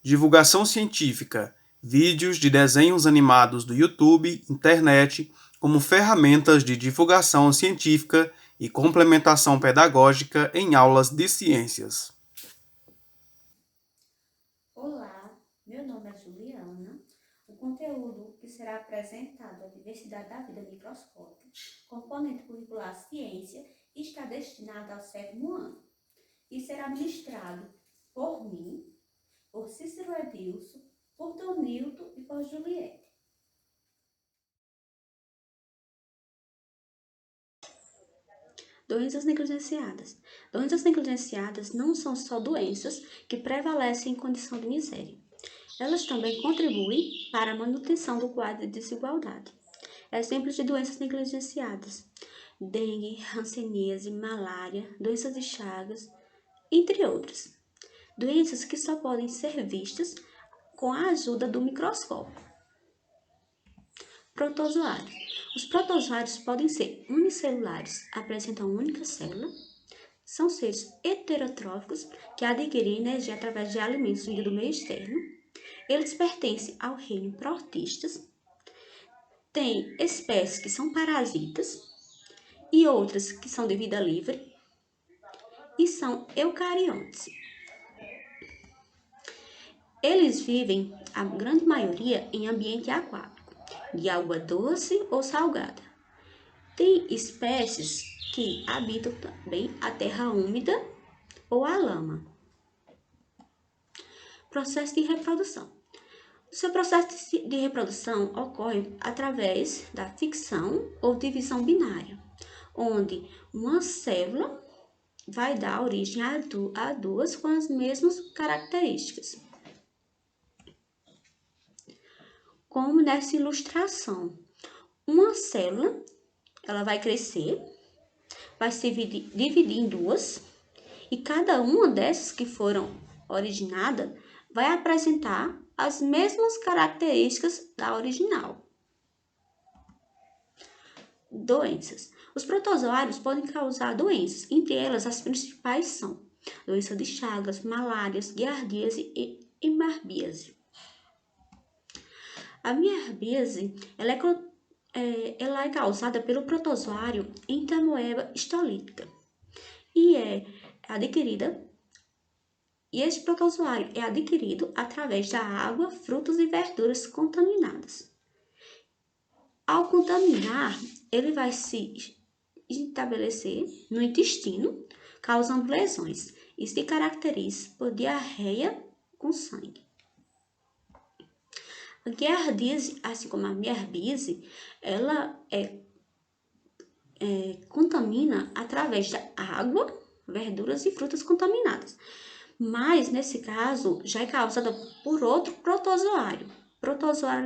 divulgação científica, vídeos de desenhos animados do YouTube, internet, como ferramentas de divulgação científica e complementação pedagógica em aulas de ciências. Olá, meu nome é Juliana. O conteúdo que será apresentado é a Diversidade da Vida Microscópica, componente curricular Ciência, e está destinado ao 7º ano e será ministrado por mim, por Cícero Edilson, por Tonilton e por Juliette. Doenças negligenciadas. Doenças negligenciadas não são só doenças que prevalecem em condição de miséria. Elas também contribuem para a manutenção do quadro de desigualdade. Exemplos de doenças negligenciadas: dengue, hanseníase, malária, doenças de Chagas, entre outras. Doenças que só podem ser vistas com a ajuda do microscópio. Protozoários. Os protozoários podem ser unicelulares, apresentam uma única célula, são seres heterotróficos que adquirem energia através de alimentos vindos do meio externo. Eles pertencem ao reino protistas. Tem espécies que são parasitas e outras que são de vida livre e são eucariontes. Eles vivem, a grande maioria, em ambiente aquático, de água doce ou salgada. Tem espécies que habitam também a terra úmida ou a lama. Processo de reprodução. O seu processo de reprodução ocorre através da fissão ou divisão binária, onde uma célula vai dar origem a duas com as mesmas características. Como nessa ilustração, uma célula ela vai crescer, vai se dividir em duas, e cada uma dessas que foram originadas vai apresentar as mesmas características da original. Doenças. Os protozoários podem causar doenças, entre elas as principais são doença de Chagas, malárias, giardíase e hemarbíase. A hemarbíase ela é causada pelo protozoário Entamoeba histolítica e esse protozoário é adquirido através da água, frutas e verduras contaminadas. Ao contaminar, ele vai se estabelecer no intestino, causando lesões e se caracteriza por diarreia com sangue. A giardíase, assim como a miarbíase, ela contamina através da água, verduras e frutas contaminadas. Mas, nesse caso, já é causada por outro protozoário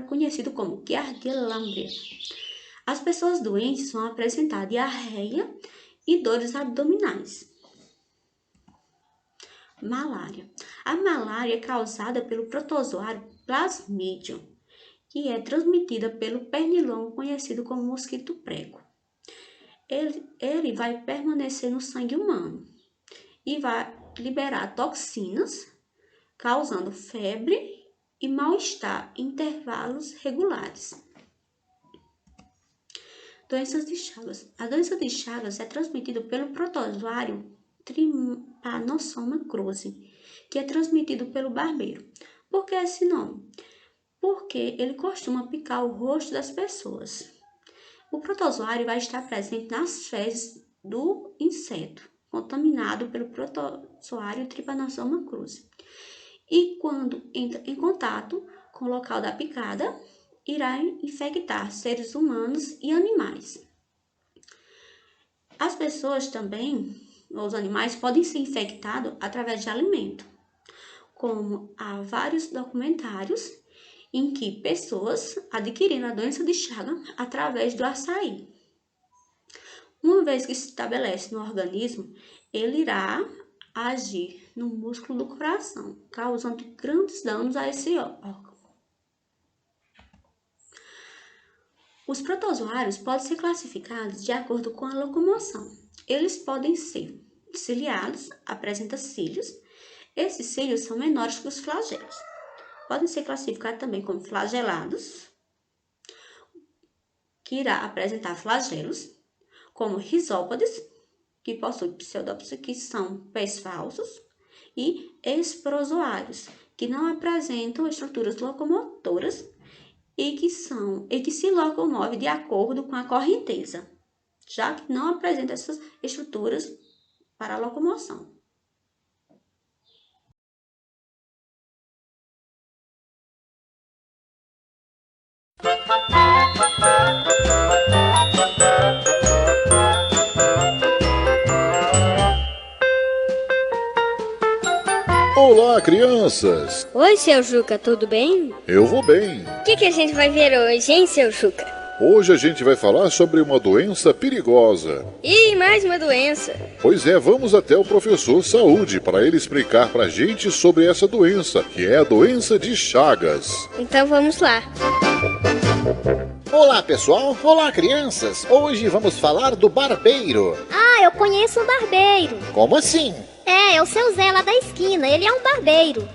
conhecido como Giardia lamblia. As pessoas doentes vão apresentar diarreia e dores abdominais. Malária. A malária é causada pelo protozoário Plasmodium, que é transmitida pelo pernilongo conhecido como mosquito prego. Ele vai permanecer no sangue humano e vai liberar toxinas, causando febre e mal-estar em intervalos regulares. Doenças de Chagas. A doença de Chagas é transmitida pelo protozoário Trypanosoma cruzi, que é transmitido pelo barbeiro. Por que esse nome? Porque ele costuma picar o rosto das pessoas. O protozoário vai estar presente nas fezes do inseto, contaminado pelo protozoário Trypanosoma cruzi. E quando entra em contato com o local da picada, irá infectar seres humanos e animais. As pessoas também, os animais, podem ser infectados através de alimento, como há vários documentários em que pessoas adquiriram a doença de Chagas através do açaí. Uma vez que se estabelece no organismo, ele irá agir no músculo do coração, causando grandes danos a esse órgão. Os protozoários podem ser classificados de acordo com a locomoção. Eles podem ser ciliados, apresentam cílios. Esses cílios são menores que os flagelos. podem ser classificados também como flagelados, que irá apresentar flagelos, como risópodes, que possuem pseudópodes, que são pés falsos, e esprozoários, que não apresentam estruturas locomotoras e que se locomovem de acordo com a correnteza, já que não apresentam essas estruturas para a locomoção. Olá, crianças! Oi, seu Juca, tudo bem? Eu vou bem. O que a gente vai ver hoje, hein, seu Juca? Hoje a gente vai falar sobre uma doença perigosa. Ih, mais uma doença. Pois é, vamos até o professor Saúde para ele explicar pra gente sobre essa doença, que é a doença de Chagas. Então vamos lá. Olá, pessoal! Olá, crianças! Hoje vamos falar do barbeiro. Ah, eu conheço um barbeiro. Como assim? É o seu Zé lá da esquina, ele é um barbeiro.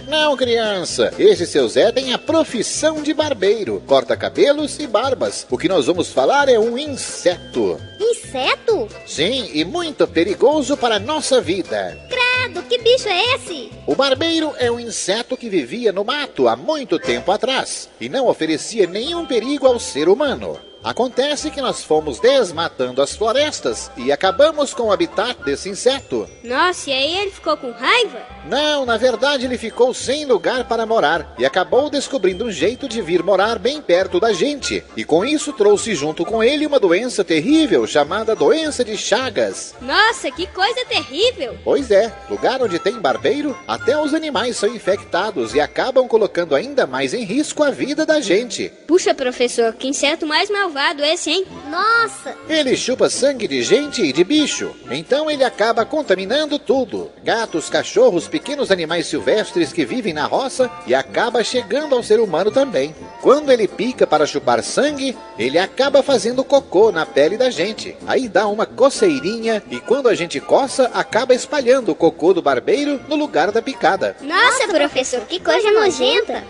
Não, criança. Esse seu Zé tem a profissão de barbeiro. Corta cabelos e barbas. O que nós vamos falar é um inseto. Inseto? Sim, e muito perigoso para a nossa vida. Credo, que bicho é esse? O barbeiro é um inseto que vivia no mato há muito tempo atrás e não oferecia nenhum perigo ao ser humano. Acontece que nós fomos desmatando as florestas e acabamos com o habitat desse inseto. Nossa, e aí ele ficou com raiva? Não, na verdade ele ficou sem lugar para morar e acabou descobrindo um jeito de vir morar bem perto da gente. E com isso trouxe junto com ele uma doença terrível chamada doença de Chagas. Nossa, que coisa terrível! Pois é, lugar onde tem barbeiro, até os animais são infectados e acabam colocando ainda mais em risco a vida da gente. Puxa, professor, que inseto mais malvado esse, hein? Nossa! Ele chupa sangue de gente e de bicho, então ele acaba contaminando tudo. Gatos, cachorros, pequenos animais silvestres que vivem na roça e acaba chegando ao ser humano também. Quando ele pica para chupar sangue, ele acaba fazendo cocô na pele da gente. Aí dá uma coceirinha e quando a gente coça, acaba espalhando o cocô do barbeiro no lugar da picada. Nossa, professor, que coisa nojenta!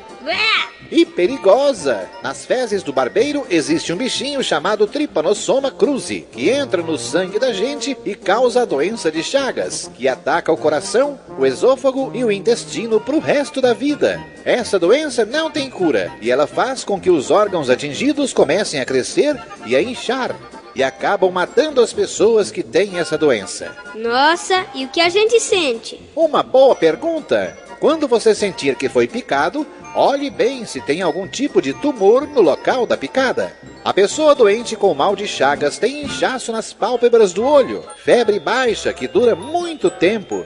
E perigosa! Nas fezes do barbeiro existe um bichinho chamado Trypanosoma cruzi, que entra no sangue da gente e causa a doença de Chagas, que ataca o coração, o esôfago e o intestino pro resto da vida. Essa doença não tem cura e ela faz com que os órgãos atingidos comecem a crescer e a inchar, e acabam matando as pessoas que têm essa doença. Nossa, e o que a gente sente? Uma boa pergunta! Quando você sentir que foi picado, olhe bem se tem algum tipo de tumor no local da picada. A pessoa doente com mal de Chagas tem inchaço nas pálpebras do olho, febre baixa que dura muito tempo,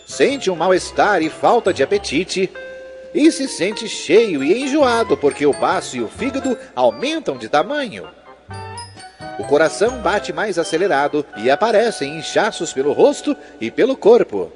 sente um mal-estar e falta de apetite, e se sente cheio e enjoado porque o baço e o fígado aumentam de tamanho. O coração bate mais acelerado e aparecem inchaços pelo rosto e pelo corpo.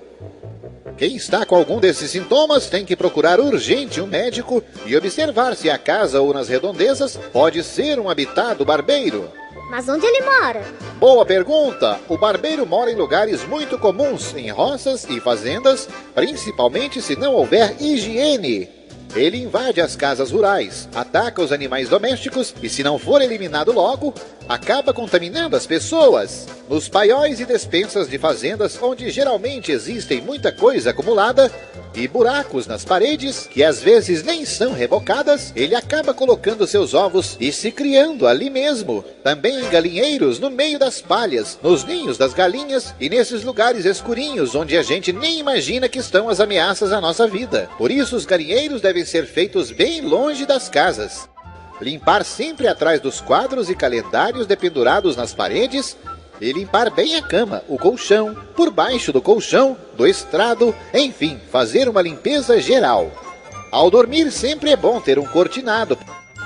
Quem está com algum desses sintomas tem que procurar urgente um médico e observar se a casa ou nas redondezas pode ser um habitat do barbeiro. Mas onde ele mora? Boa pergunta! O barbeiro mora em lugares muito comuns, em roças e fazendas, principalmente se não houver higiene. Ele invade as casas rurais, ataca os animais domésticos e, se não for eliminado logo, acaba contaminando as pessoas. Nos paióis e despensas de fazendas, onde geralmente existem muita coisa acumulada e buracos nas paredes, que às vezes nem são rebocadas, ele acaba colocando seus ovos e se criando ali mesmo. Também em galinheiros, no meio das palhas, nos ninhos das galinhas e nesses lugares escurinhos onde a gente nem imagina que estão as ameaças à nossa vida. Por isso os galinheiros devem ser feitos bem longe das casas. Limpar sempre atrás dos quadros e calendários dependurados nas paredes e limpar bem a cama, o colchão, por baixo do colchão, do estrado, enfim, fazer uma limpeza geral. Ao dormir sempre é bom ter um cortinado.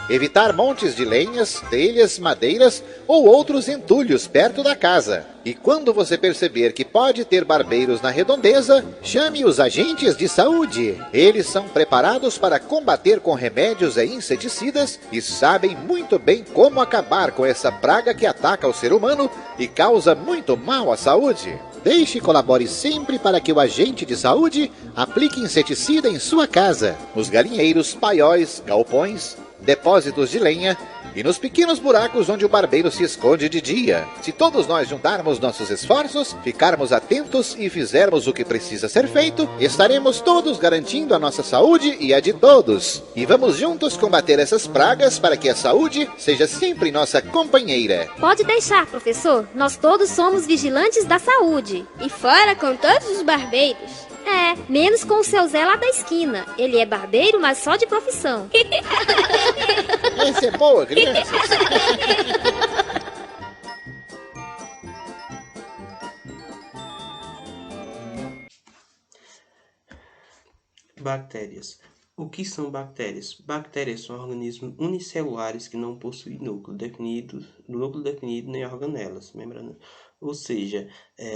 Evitar montes de lenhas, telhas, madeiras ou outros entulhos perto da casa. E quando você perceber que pode ter barbeiros na redondeza, chame os agentes de saúde. Eles são preparados para combater com remédios e inseticidas e sabem muito bem como acabar com essa praga que ataca o ser humano e causa muito mal à saúde. Deixe e colabore sempre para que o agente de saúde aplique inseticida em sua casa, nos galinheiros, paióis, galpões, depósitos de lenha e nos pequenos buracos onde o barbeiro se esconde de dia. Se todos nós juntarmos nossos esforços, ficarmos atentos e fizermos o que precisa ser feito, estaremos todos garantindo a nossa saúde e a de todos. E vamos juntos combater essas pragas para que a saúde seja sempre nossa companheira. Pode deixar, professor. Nós todos somos vigilantes da saúde. E fora com todos os barbeiros. É, menos com o seu Zé lá da esquina. Ele é barbeiro, mas só de profissão. Essa é boa, crianças. Bactérias. O que são bactérias? Bactérias são organismos unicelulares que não possuem núcleo definido nem organelas, membrana. Ou seja,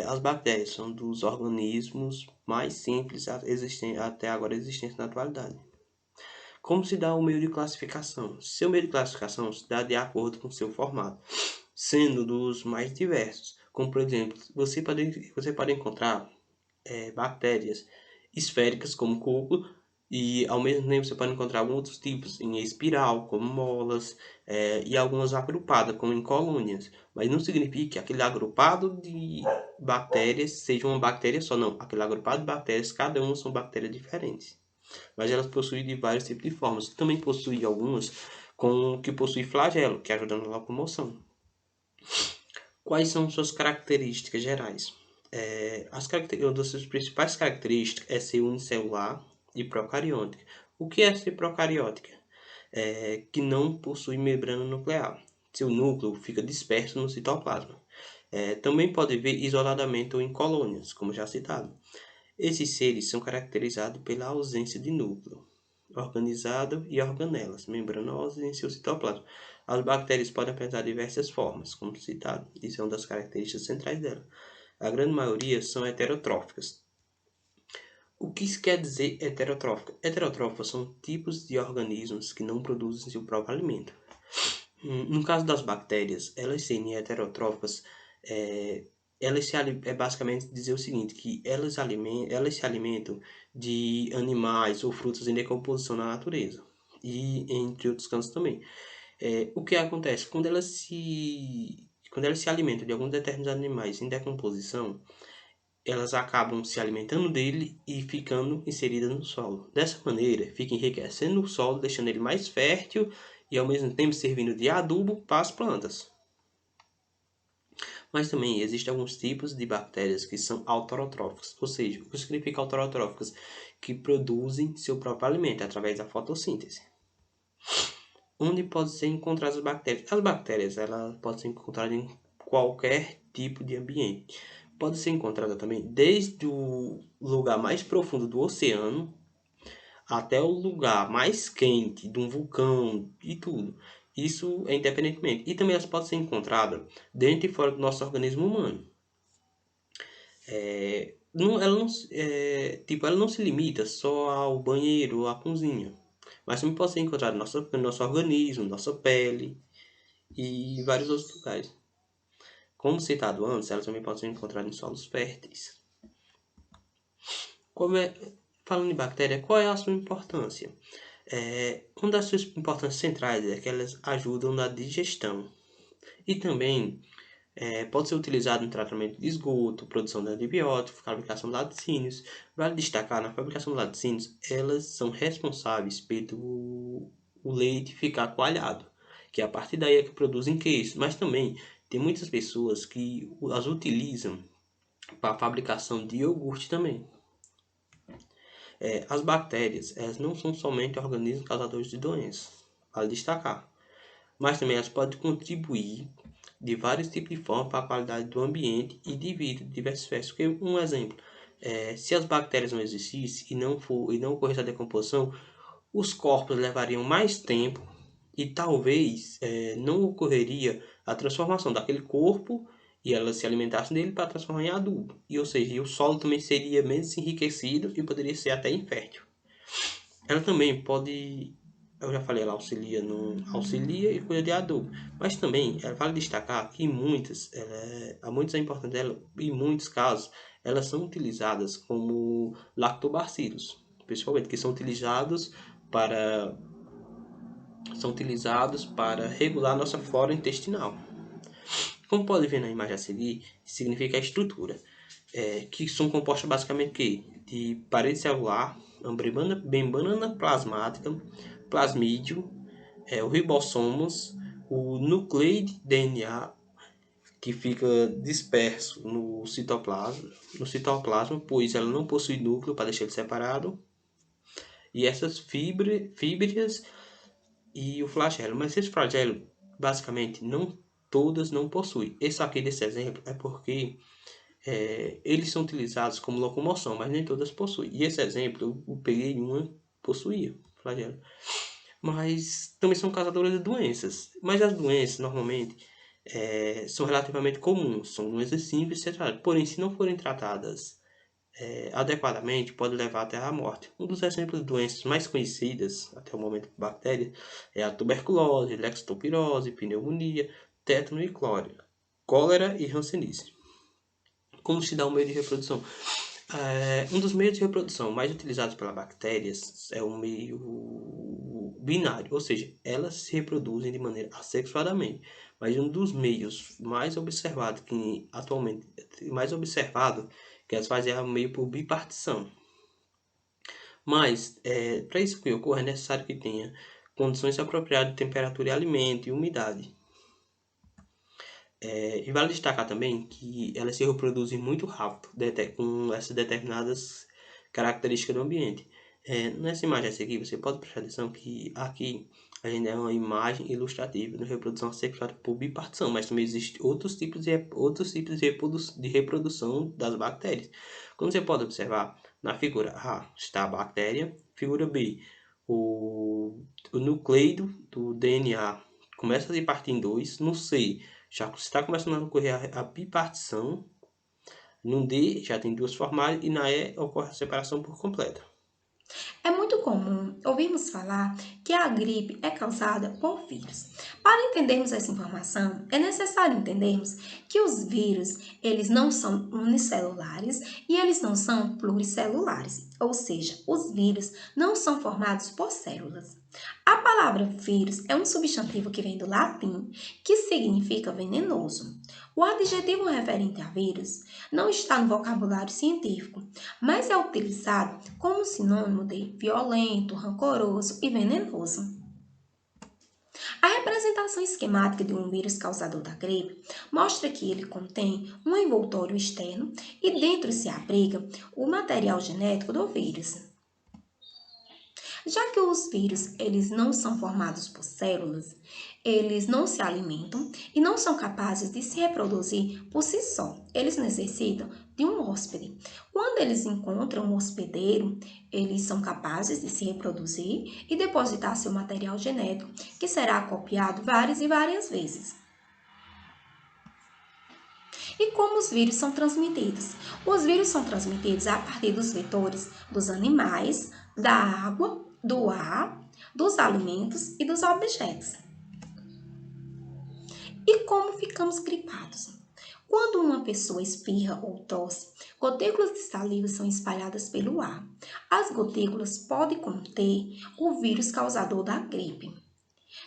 as bactérias são dos organismos mais simples até agora existentes na atualidade. Como se dá o meio de classificação? Seu meio de classificação se dá de acordo com seu formato, sendo dos mais diversos. Como, por exemplo, você pode encontrar bactérias esféricas, como coco, e ao mesmo tempo você pode encontrar alguns outros tipos em espiral, como molas, e algumas agrupadas, como em colônias. Mas não significa que aquele agrupado de bactérias seja uma bactéria só, não. Aquele agrupado de bactérias, cada uma são bactérias diferentes. Mas elas possuem de vários tipos de formas. Também possuem algumas que possuem flagelo, que ajudam na locomoção. Quais são suas características gerais? Uma das suas principais características é ser unicelular e procariótica. O que é ser procariótica? Que não possui membrana nuclear. Seu núcleo fica disperso no citoplasma. Também pode ver isoladamente ou em colônias, como já citado. Esses seres são caracterizados pela ausência de núcleo organizado e organelas membranosas em seu citoplasma. As bactérias podem apresentar diversas formas, como citado. Isso é uma das características centrais dela. A grande maioria são heterotróficas. O que isso quer dizer heterotrófica? Heterotróficas são tipos de organismos que não produzem seu próprio alimento. No caso das bactérias, elas serem heterotróficas, basicamente dizer o seguinte, que elas se alimentam de animais ou frutos em decomposição na natureza, e entre outros campos também. O que acontece? Quando elas se alimentam de alguns determinados animais em decomposição, elas acabam se alimentando dele e ficando inseridas no solo. Dessa maneira, fica enriquecendo o solo, deixando ele mais fértil e ao mesmo tempo servindo de adubo para as plantas. Mas também existem alguns tipos de bactérias que são autorotróficas, ou seja, o que significa autorotróficas? Que produzem seu próprio alimento através da fotossíntese. Onde podem ser encontradas as bactérias? As bactérias elas podem ser encontradas em qualquer tipo de ambiente. Pode ser encontrada também desde o lugar mais profundo do oceano até o lugar mais quente de um vulcão e tudo. Isso é independentemente. E também elas podem ser encontradas dentro e fora do nosso organismo humano. Ela não se limita só ao banheiro ou à cozinha, mas também pode ser encontrada no nosso organismo, nossa pele e vários outros lugares. Como citado antes, elas também podem ser encontradas em solos férteis. Falando em bactéria, qual é a sua importância? Uma das suas importâncias centrais é que elas ajudam na digestão. E também pode ser utilizado no tratamento de esgoto, produção de antibióticos, fabricação de laticínios. Vale destacar, na fabricação de laticínios, elas são responsáveis pelo o leite ficar coalhado, que a partir daí é que produzem queijo. Mas também tem muitas pessoas que as utilizam para a fabricação de iogurte também. As bactérias, elas não são somente organismos causadores de doenças, vale destacar, mas também elas podem contribuir de vários tipos de formas para a qualidade do ambiente e de vida de diversas espécies. Porque, um exemplo, se as bactérias não existissem e não ocorresse a decomposição, os corpos levariam mais tempo e talvez não ocorreria a transformação daquele corpo e elas se alimentassem dele para transformar em adubo. Ou seja, o solo também seria menos enriquecido e poderia ser até infértil. Ela também pode eu já falei, ela auxilia e cuida de adubo. Mas também, vale destacar que há muitos é importante dela, em muitos casos, elas são utilizadas como lactobacilos, principalmente, que são utilizados para regular a nossa flora intestinal. Como pode ver na imagem a seguir, significa a estrutura, que são compostas basicamente de parede celular, membrana plasmática, plasmídio, o ribossomos, o nucleide DNA, que fica disperso no citoplasma, pois ela não possui núcleo para deixar ele separado, e essas fibras e o flagelo. Mas esse flagelo, basicamente, todas não possuem. Esse aqui desse exemplo é porque eles são utilizados como locomoção, mas nem todas possuem. E esse exemplo, eu peguei uma possuía flagelo. Mas também são causadoras de doenças. Mas as doenças, normalmente, são relativamente comuns. São doenças simples de ser tratadas. Porém, se não forem tratadas adequadamente, pode levar até a morte. Um dos exemplos de doenças mais conhecidas, até o momento, por bactérias, é a tuberculose, leptospirose, pneumonia, tétano e cólera e hanseníase. Como se dá o meio de reprodução? Um dos meios de reprodução mais utilizados pelas bactérias é o meio binário, ou seja, elas se reproduzem de maneira assexuadamente. Mas um dos meios mais observados, que elas fazem é o meio por bipartição. Mas, para isso que ocorra, é necessário que tenha condições apropriadas de temperatura e alimento e umidade. E vale destacar também que elas se reproduzem muito rápido, com essas determinadas características do ambiente. Nessa imagem a seguir, você pode prestar atenção que aqui a gente é uma imagem ilustrativa de reprodução assexuada por bipartição, mas também existem outros tipos de reprodução das bactérias. Como você pode observar, na figura A está a bactéria, figura B, o nucleide do DNA começa a se partir em dois, no C já está começando a ocorrer a bipartição, no D já tem duas formais e na E ocorre a separação por completa. É muito comum ouvirmos falar que a gripe é causada por vírus. Para entendermos essa informação, é necessário entendermos que os vírus, eles não são unicelulares e eles não são pluricelulares, ou seja, os vírus não são formados por células. A palavra vírus é um substantivo que vem do latim, que significa venenoso. O adjetivo referente a vírus não está no vocabulário científico, mas é utilizado como sinônimo de violento, rancoroso e venenoso. A representação esquemática de um vírus causador da gripe mostra que ele contém um envoltório externo e dentro se abriga o material genético do vírus. Já que os vírus eles não são formados por células, eles não se alimentam e não são capazes de se reproduzir por si só. Eles necessitam de um hóspede. Quando eles encontram um hospedeiro, eles são capazes de se reproduzir e depositar seu material genético, que será copiado várias e várias vezes. E como os vírus são transmitidos? Os vírus são transmitidos a partir dos vetores dos animais, da água, do ar, dos alimentos e dos objetos. E como ficamos gripados? Quando uma pessoa espirra ou tosse, gotículas de saliva são espalhadas pelo ar. As gotículas podem conter o vírus causador da gripe.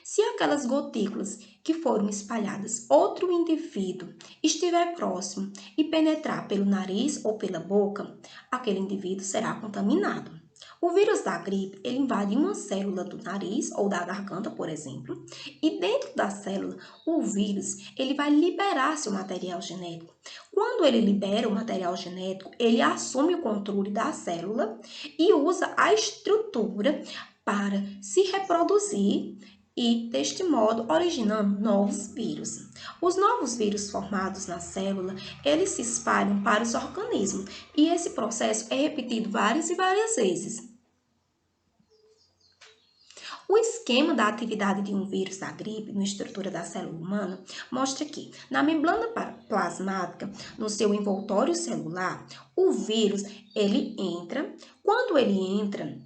Se aquelas gotículas que foram espalhadas outro indivíduo estiver próximo e penetrar pelo nariz ou pela boca, aquele indivíduo será contaminado. O vírus da gripe, ele invade uma célula do nariz ou da garganta, por exemplo, e dentro da célula, o vírus, ele vai liberar seu material genético. Quando ele libera o material genético, ele assume o controle da célula e usa a estrutura para se reproduzir e, deste modo, originando novos vírus. Os novos vírus formados na célula, eles se espalham para os organismos e esse processo é repetido várias e várias vezes. O esquema da atividade de um vírus da gripe na estrutura da célula humana mostra que, na membrana plasmática, no seu envoltório celular, o vírus, ele entra. Quando ele entra,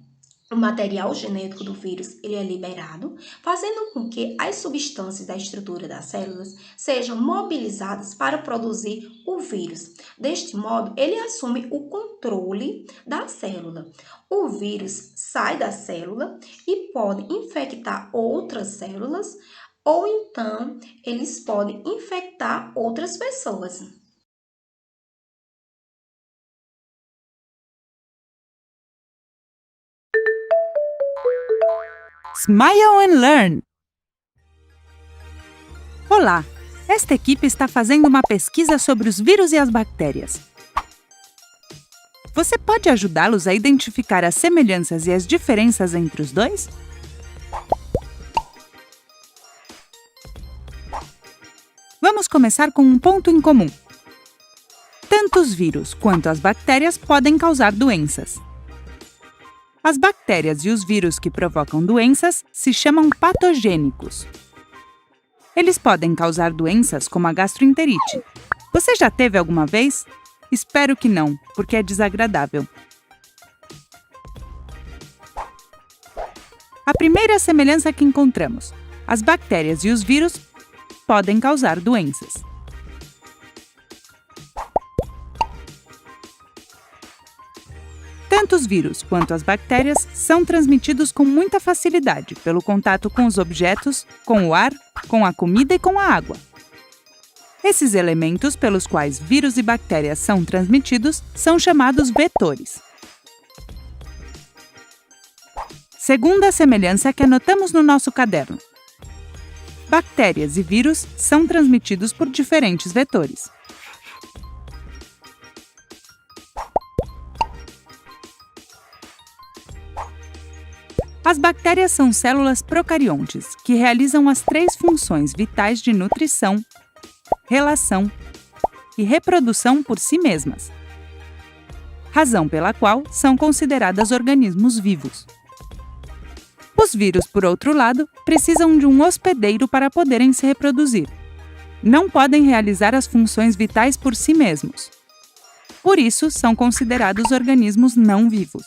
O material genético do vírus ele é liberado, fazendo com que as substâncias da estrutura das células sejam mobilizadas para produzir o vírus. Deste modo, ele assume o controle da célula. O vírus sai da célula e pode infectar outras células, ou então eles podem infectar outras pessoas. Smile and Learn! Olá! Esta equipe está fazendo uma pesquisa sobre os vírus e as bactérias. Você pode ajudá-los a identificar as semelhanças e as diferenças entre os dois? Vamos começar com um ponto em comum. Tanto os vírus quanto as bactérias podem causar doenças. As bactérias e os vírus que provocam doenças se chamam patogênicos. Eles podem causar doenças como a gastroenterite. Você já teve alguma vez? Espero que não, porque é desagradável. A primeira semelhança que encontramos: as bactérias e os vírus podem causar doenças. Tanto os vírus quanto as bactérias são transmitidos com muita facilidade pelo contato com os objetos, com o ar, com a comida e com a água. Esses elementos pelos quais vírus e bactérias são transmitidos são chamados vetores. Segunda semelhança que anotamos no nosso caderno: bactérias e vírus são transmitidos por diferentes vetores. As bactérias são células procariontes, que realizam as 3 funções vitais de nutrição, relação e reprodução por si mesmas, razão pela qual são consideradas organismos vivos. Os vírus, por outro lado, precisam de um hospedeiro para poderem se reproduzir. Não podem realizar as funções vitais por si mesmos. Por isso, são considerados organismos não vivos.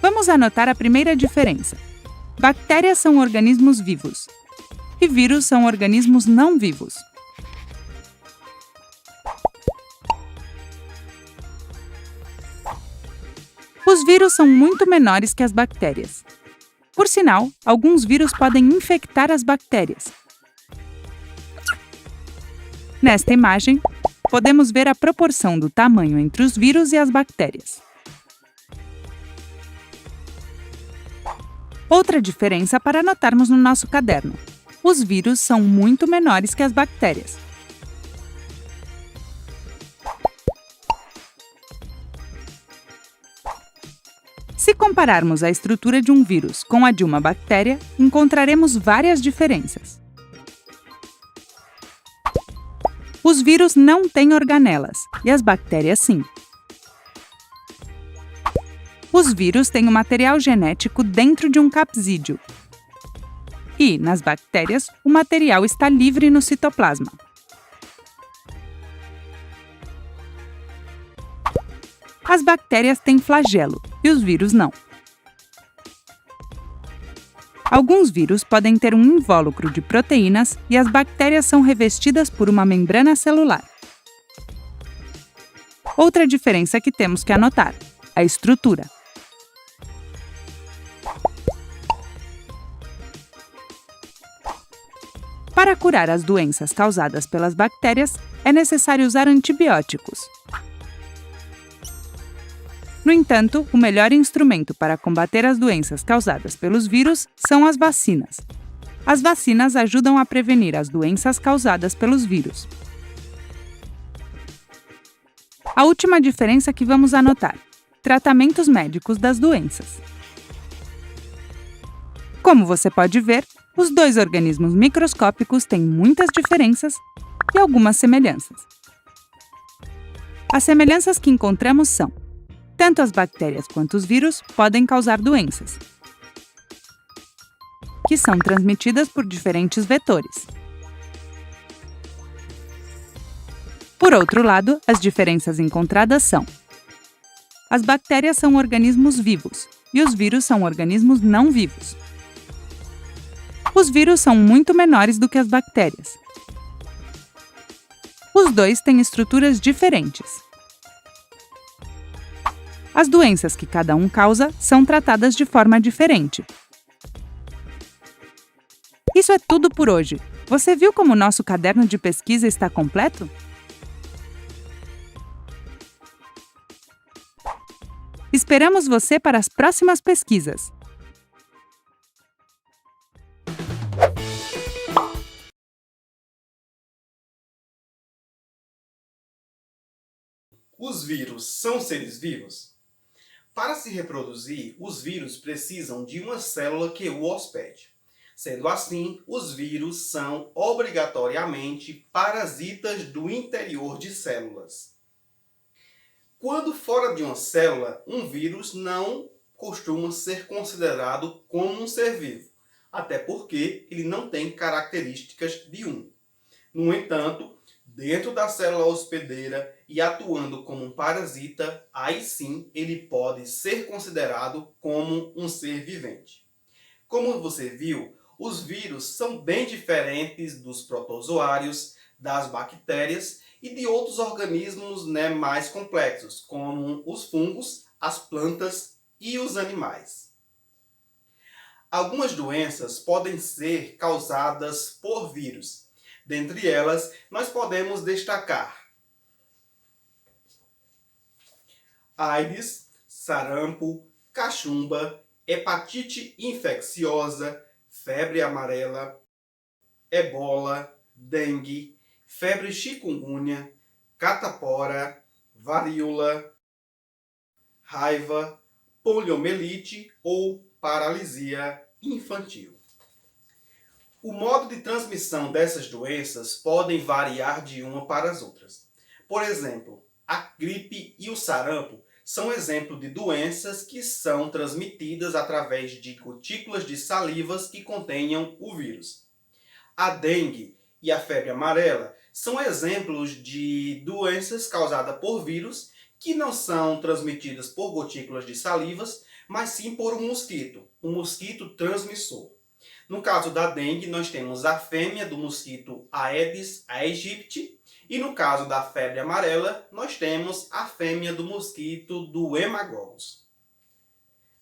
Vamos anotar a primeira diferença. Bactérias são organismos vivos e vírus são organismos não vivos. Os vírus são muito menores que as bactérias. Por sinal, alguns vírus podem infectar as bactérias. Nesta imagem, podemos ver a proporção do tamanho entre os vírus e as bactérias. Outra diferença para anotarmos no nosso caderno: os vírus são muito menores que as bactérias. Se compararmos a estrutura de um vírus com a de uma bactéria, encontraremos várias diferenças. Os vírus não têm organelas, e as bactérias sim. Os vírus têm um material genético dentro de um capsídeo. E, nas bactérias, o material está livre no citoplasma. As bactérias têm flagelo e os vírus não. Alguns vírus podem ter um invólucro de proteínas e as bactérias são revestidas por uma membrana celular. Outra diferença que temos que anotar: a estrutura. Para curar as doenças causadas pelas bactérias, é necessário usar antibióticos. No entanto, o melhor instrumento para combater as doenças causadas pelos vírus são as vacinas. As vacinas ajudam a prevenir as doenças causadas pelos vírus. A última diferença que vamos anotar: tratamentos médicos das doenças. Como você pode ver, os 2 organismos microscópicos têm muitas diferenças e algumas semelhanças. As semelhanças que encontramos são: tanto as bactérias quanto os vírus podem causar doenças, que são transmitidas por diferentes vetores. Por outro lado, as diferenças encontradas são: As bactérias são organismos vivos e os vírus são organismos não vivos. Os vírus são muito menores do que as bactérias. Os dois têm estruturas diferentes. As doenças que cada um causa são tratadas de forma diferente. Isso é tudo por hoje. Você viu como nosso caderno de pesquisa está completo? Esperamos você para as próximas pesquisas. Os vírus são seres vivos? Para se reproduzir, os vírus precisam de uma célula que o hospede. Sendo assim, os vírus são obrigatoriamente parasitas do interior de células. Quando fora de uma célula, um vírus não costuma ser considerado como um ser vivo, até porque ele não tem características de um. No entanto, dentro da célula hospedeira e atuando como um parasita, aí sim ele pode ser considerado como um ser vivente. Como você viu, os vírus são bem diferentes dos protozoários, das bactérias e de outros organismos mais complexos, como os fungos, as plantas e os animais. Algumas doenças podem ser causadas por vírus. Dentre elas, nós podemos destacar AIDS, sarampo, cachumba, hepatite infecciosa, febre amarela, ebola, dengue, febre chikungunya, catapora, varíola, raiva, poliomielite ou paralisia infantil. O modo de transmissão dessas doenças podem variar de uma para as outras. Por exemplo, a gripe e o sarampo são exemplos de doenças que são transmitidas através de gotículas de salivas que contenham o vírus. A dengue e a febre amarela são exemplos de doenças causadas por vírus que não são transmitidas por gotículas de salivas, mas sim por um mosquito transmissor. No caso da dengue, nós temos a fêmea do mosquito Aedes aegypti, e no caso da febre amarela, nós temos a fêmea do mosquito do Haemophilus.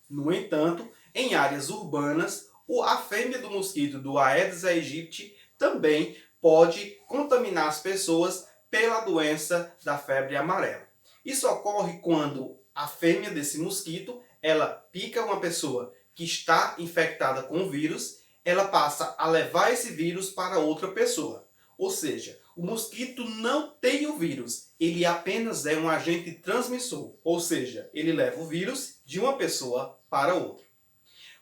No entanto, em áreas urbanas, a fêmea do mosquito do Aedes aegypti também pode contaminar as pessoas pela doença da febre amarela. Isso ocorre quando a fêmea desse mosquito, ela pica uma pessoa que está infectada com o vírus, ela passa a levar esse vírus para outra pessoa. Ou seja, o mosquito não tem o vírus, ele apenas é um agente transmissor. Ou seja, ele leva o vírus de uma pessoa para outra.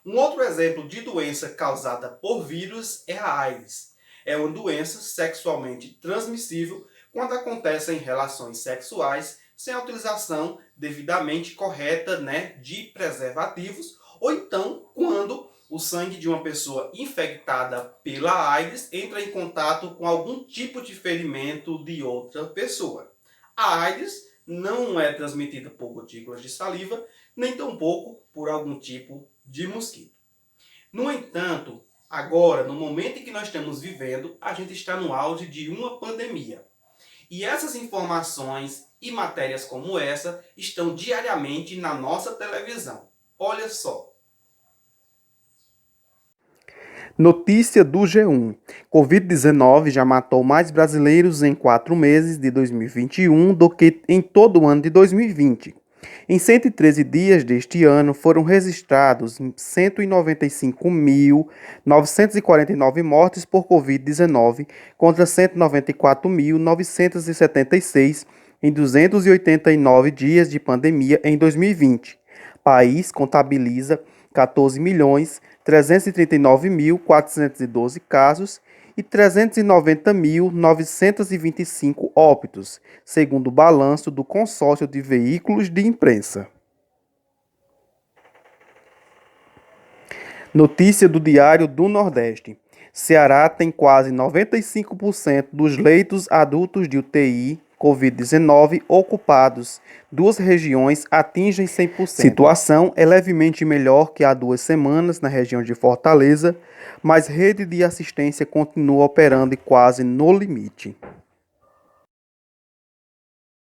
Um outro exemplo de doença causada por vírus é a AIDS. É uma doença sexualmente transmissível quando acontece em relações sexuais sem a utilização devidamente correta de preservativos, ou então quando o sangue de uma pessoa infectada pela AIDS entra em contato com algum tipo de ferimento de outra pessoa. A AIDS não é transmitida por gotículas de saliva, nem tampouco por algum tipo de mosquito. No entanto, agora, no momento em que nós estamos vivendo, a gente está no auge de uma pandemia. E essas informações e matérias como essa estão diariamente na nossa televisão. Olha só. Notícia do G1. Covid-19 já matou mais brasileiros em 4 meses de 2021 do que em todo o ano de 2020. Em 113 dias deste ano, foram registrados 195.949 mortes por Covid-19 contra 194.976 em 289 dias de pandemia em 2020. O país contabiliza 14.339.412 casos e 390.925 óbitos, segundo o balanço do consórcio de veículos de imprensa. Notícia do Diário do Nordeste. Ceará tem quase 95% dos leitos adultos de UTI Covid-19 ocupados. 2 regiões atingem 100%. Situação é levemente melhor que há 2 semanas na região de Fortaleza, mas rede de assistência continua operando quase no limite.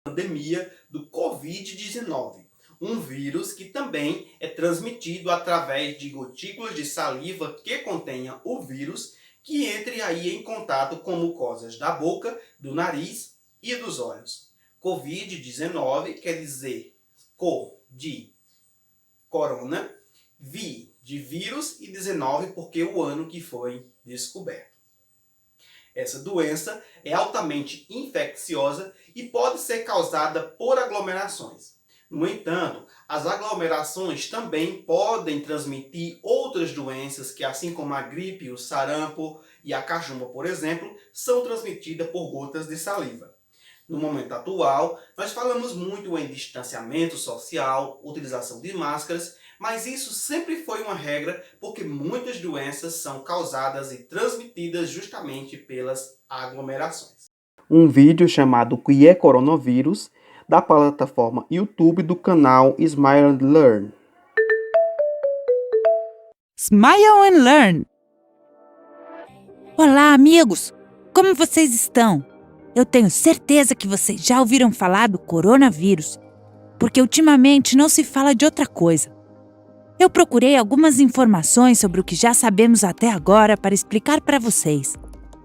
Pandemia do Covid-19, um vírus que também é transmitido através de gotículas de saliva que contenha o vírus, que entre aí em contato com mucosas da boca, do nariz e dos olhos. Covid-19 quer dizer co de corona, vi de vírus e 19 porque é o ano que foi descoberto. Essa doença é altamente infecciosa e pode ser causada por aglomerações. No entanto, as aglomerações também podem transmitir outras doenças que, assim como a gripe, o sarampo e a cachumba, por exemplo, são transmitidas por gotas de saliva. No momento atual, nós falamos muito em distanciamento social, utilização de máscaras, mas isso sempre foi uma regra porque muitas doenças são causadas e transmitidas justamente pelas aglomerações. Um vídeo chamado Que é Coronavírus, da plataforma YouTube do canal Smile and Learn. Smile and Learn! Olá, amigos! Como vocês estão? Eu tenho certeza que vocês já ouviram falar do coronavírus, porque ultimamente não se fala de outra coisa. Eu procurei algumas informações sobre o que já sabemos até agora para explicar para vocês.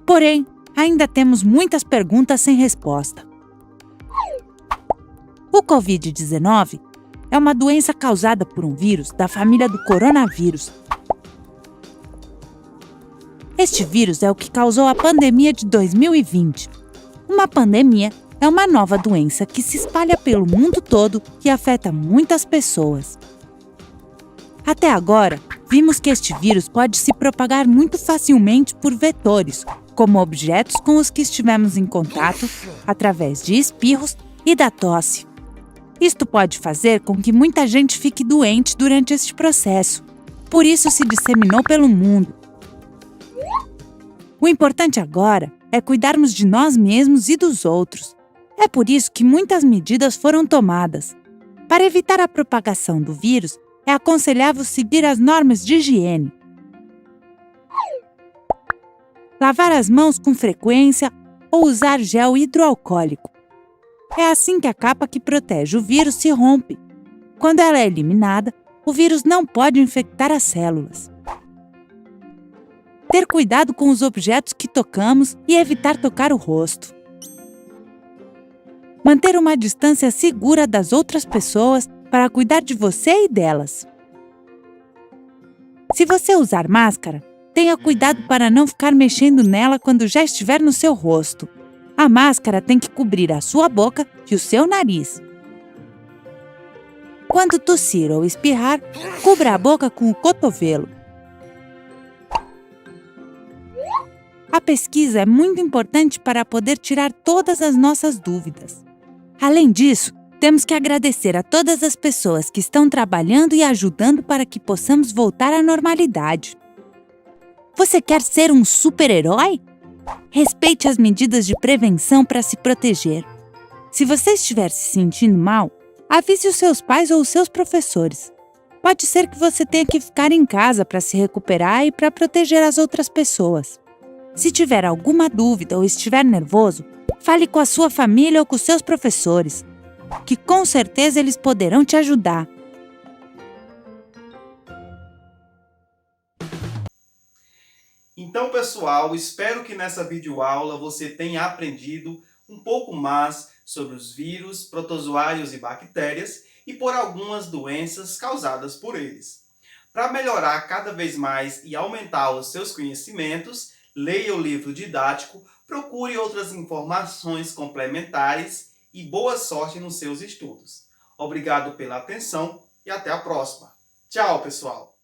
Porém, ainda temos muitas perguntas sem resposta. O Covid-19 é uma doença causada por um vírus da família do coronavírus. Este vírus é o que causou a pandemia de 2020. Uma pandemia é uma nova doença que se espalha pelo mundo todo e afeta muitas pessoas. Até agora, vimos que este vírus pode se propagar muito facilmente por vetores, como objetos com os que estivemos em contato, através de espirros e da tosse. Isto pode fazer com que muita gente fique doente durante este processo. Por isso se disseminou pelo mundo. O importante agora é cuidarmos de nós mesmos e dos outros. É por isso que muitas medidas foram tomadas. Para evitar a propagação do vírus, é aconselhável seguir as normas de higiene. Lavar as mãos com frequência ou usar gel hidroalcoólico. É assim que a capa que protege o vírus se rompe. Quando ela é eliminada, o vírus não pode infectar as células. Ter cuidado com os objetos que tocamos e evitar tocar o rosto. Manter uma distância segura das outras pessoas para cuidar de você e delas. Se você usar máscara, tenha cuidado para não ficar mexendo nela quando já estiver no seu rosto. A máscara tem que cobrir a sua boca e o seu nariz. Quando tossir ou espirrar, cubra a boca com o cotovelo. A pesquisa é muito importante para poder tirar todas as nossas dúvidas. Além disso, temos que agradecer a todas as pessoas que estão trabalhando e ajudando para que possamos voltar à normalidade. Você quer ser um super-herói? Respeite as medidas de prevenção para se proteger. Se você estiver se sentindo mal, avise os seus pais ou os seus professores. Pode ser que você tenha que ficar em casa para se recuperar e para proteger as outras pessoas. Se tiver alguma dúvida ou estiver nervoso, fale com a sua família ou com seus professores, que com certeza eles poderão te ajudar. Então, pessoal, espero que nessa videoaula você tenha aprendido um pouco mais sobre os vírus, protozoários e bactérias e por algumas doenças causadas por eles. Para melhorar cada vez mais e aumentar os seus conhecimentos, leia o livro didático, procure outras informações complementares e boa sorte nos seus estudos. Obrigado pela atenção e até a próxima. Tchau, pessoal!